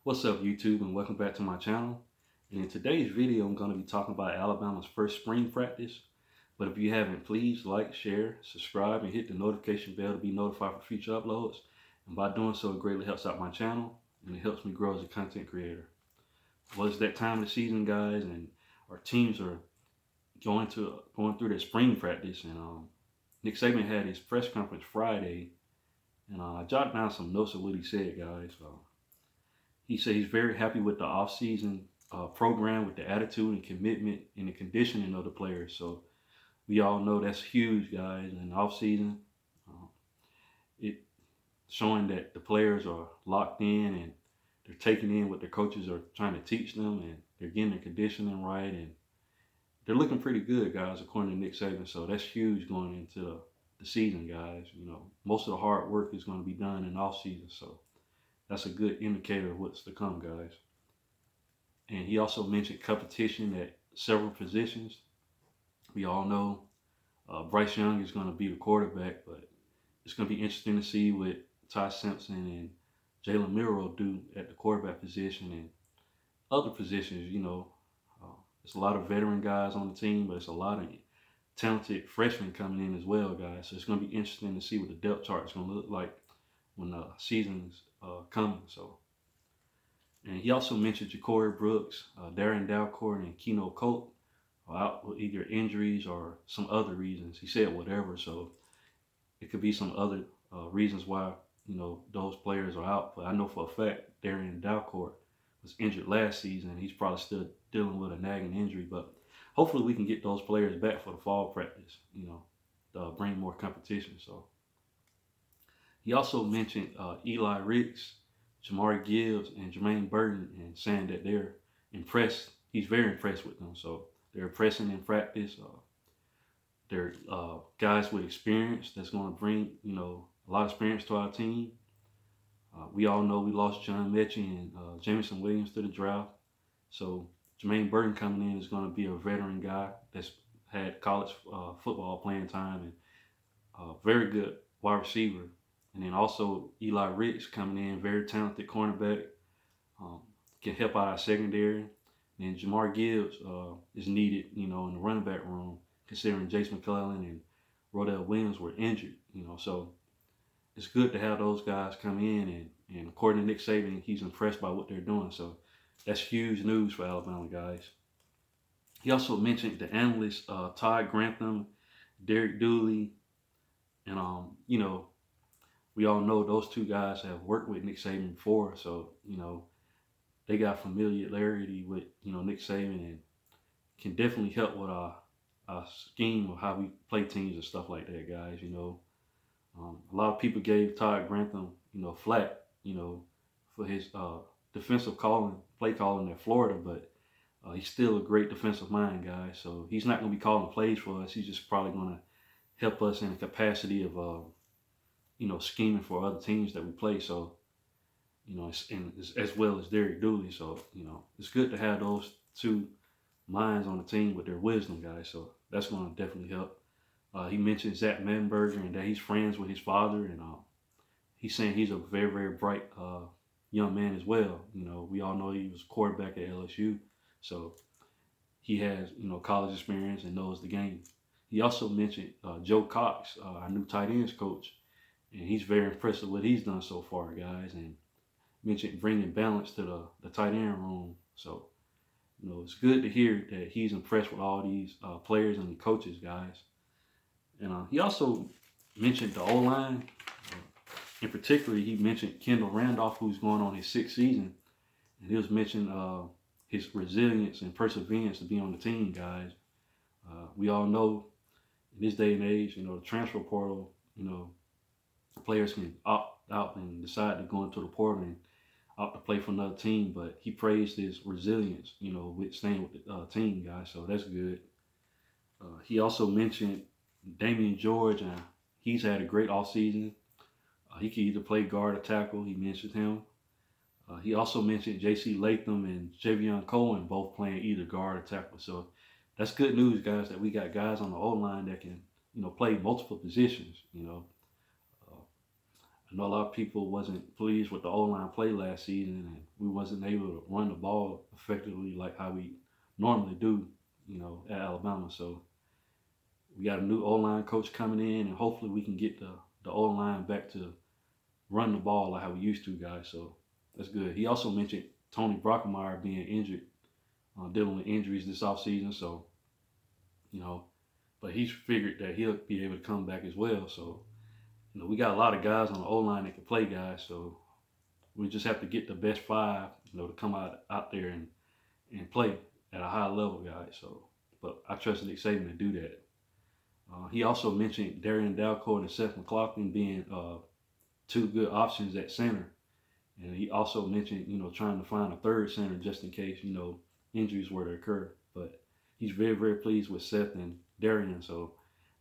What's up, YouTube, and welcome back to my channel. And in today's video, I'm going to be talking about Alabama's first spring practice. But if you haven't, please like, share, subscribe, and hit the notification bell to be notified for future uploads. And by doing so, it greatly helps out my channel, and it helps me grow as a content creator. Well, it's that time of the season, guys, and our teams are going through their spring practice. And Nick Saban had his press conference Friday, and I jotted down some notes of what he said, guys. He said he's very happy with the off-season program, with the attitude and commitment and the conditioning of the players. So we all know that's huge, guys. In the off-season, it showing that the players are locked in and they're taking in what their coaches are trying to teach them, and they're getting their conditioning right, and they're looking pretty good, guys, according to Nick Saban. So that's huge going into the season, guys. You know, most of the hard work is going to be done in off-season. So that's a good indicator of what's to come, guys. And he also mentioned competition at several positions. We all know Bryce Young is going to be the quarterback, but it's going to be interesting to see what Ty Simpson and Jalen Milroe do at the quarterback position and other positions. You know, there's a lot of veteran guys on the team, but it's a lot of talented freshmen coming in as well, guys. So it's going to be interesting to see what the depth chart is going to look like when the season's coming. So, and he also mentioned Ja'Cory Brooks, Darren Dalcourt, and Keno Colt are out with either injuries or some other reasons. He said whatever, so it could be some other reasons why those players are out. But I know for a fact Darren Dalcourt was injured last season, and he's probably still dealing with a nagging injury. But hopefully we can get those players back for the fall practice. To bring more competition. So. He also mentioned Eli Ricks, Jamari Gibbs, and Jermaine Burton, and saying that they're impressed. He's very impressed with them. So they're impressing in practice. They're guys with experience that's going to bring, a lot of experience to our team. We all know we lost John Mechie and Jameson Williams to the draft. So Jermaine Burton coming in is going to be a veteran guy that's had college football playing time and very good wide receiver. And then also Eli Ricks coming in, very talented cornerback, can help out our secondary. And Jamar Gibbs is needed, in the running back room, considering Jace McClellan and Rodell Williams were injured, So it's good to have those guys come in, and according to Nick Saban, he's impressed by what they're doing. So that's huge news for Alabama, guys. He also mentioned the analysts, Todd Grantham, Derek Dooley, and, we all know those two guys have worked with Nick Saban before, so, they got familiarity with, Nick Saban, and can definitely help with our scheme of how we play teams and stuff like that, guys. A lot of people gave Todd Grantham, flack, for his defensive play calling at Florida, but he's still a great defensive mind, guys. So he's not going to be calling plays for us. He's just probably going to help us in the capacity of scheming for other teams that we play. So, as well as Derek Dooley. So, it's good to have those two minds on the team with their wisdom, guys. So that's going to definitely help. He mentioned Zach Mettenberger and that he's friends with his father, and he's saying he's a very, very bright young man as well. We all know he was quarterback at LSU, so he has, college experience and knows the game. He also mentioned Joe Cox, our new tight ends coach, and he's very impressed with what he's done so far, guys, and mentioned bringing balance to the tight end room. So, it's good to hear that he's impressed with all these players and the coaches, guys. And he also mentioned the O-line. In particular, he mentioned Kendall Randolph, who's going on his 6th season. And he was mentioning his resilience and perseverance to be on the team, guys. We all know in this day and age, the transfer portal, players can opt out and decide to go into the portal and opt to play for another team. But he praised his resilience, with staying with the team, guys. So that's good. He also mentioned Damian George, and he's had a great offseason. He can either play guard or tackle. He mentioned him. He also mentioned J.C. Latham and Javion Cohen both playing either guard or tackle. So that's good news, guys, that we got guys on the O-line that can, play multiple positions, I know a lot of people wasn't pleased with the O-line play last season, and we wasn't able to run the ball effectively like how we normally do, at Alabama. So we got a new O-line coach coming in, and hopefully we can get the O-line back to run the ball like how we used to, guys. So that's good. He also mentioned Tony Brockemeyer being injured, dealing with injuries this offseason. So, but he's figured that he'll be able to come back as well. So, we got a lot of guys on the O-line that can play, guys. So we just have to get the best five, to come out there and play at a high level, guys. So, but I trust Nick Saban to do that. He also mentioned Darian Dalcourt and Seth McLaughlin being two good options at center. And he also mentioned, trying to find a third center just in case, injuries were to occur. But he's very, very pleased with Seth and Darian. So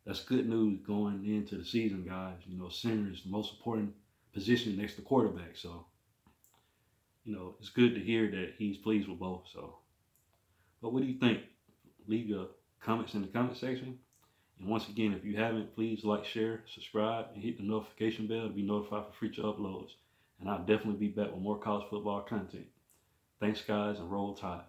that's good news going into the season, guys. Center is the most important position next to quarterback. So, it's good to hear that he's pleased with both. So, but what do you think? Leave your comments in the comment section. And once again, if you haven't, please like, share, subscribe, and hit the notification bell to be notified for future uploads. And I'll definitely be back with more college football content. Thanks, guys, and roll Tide.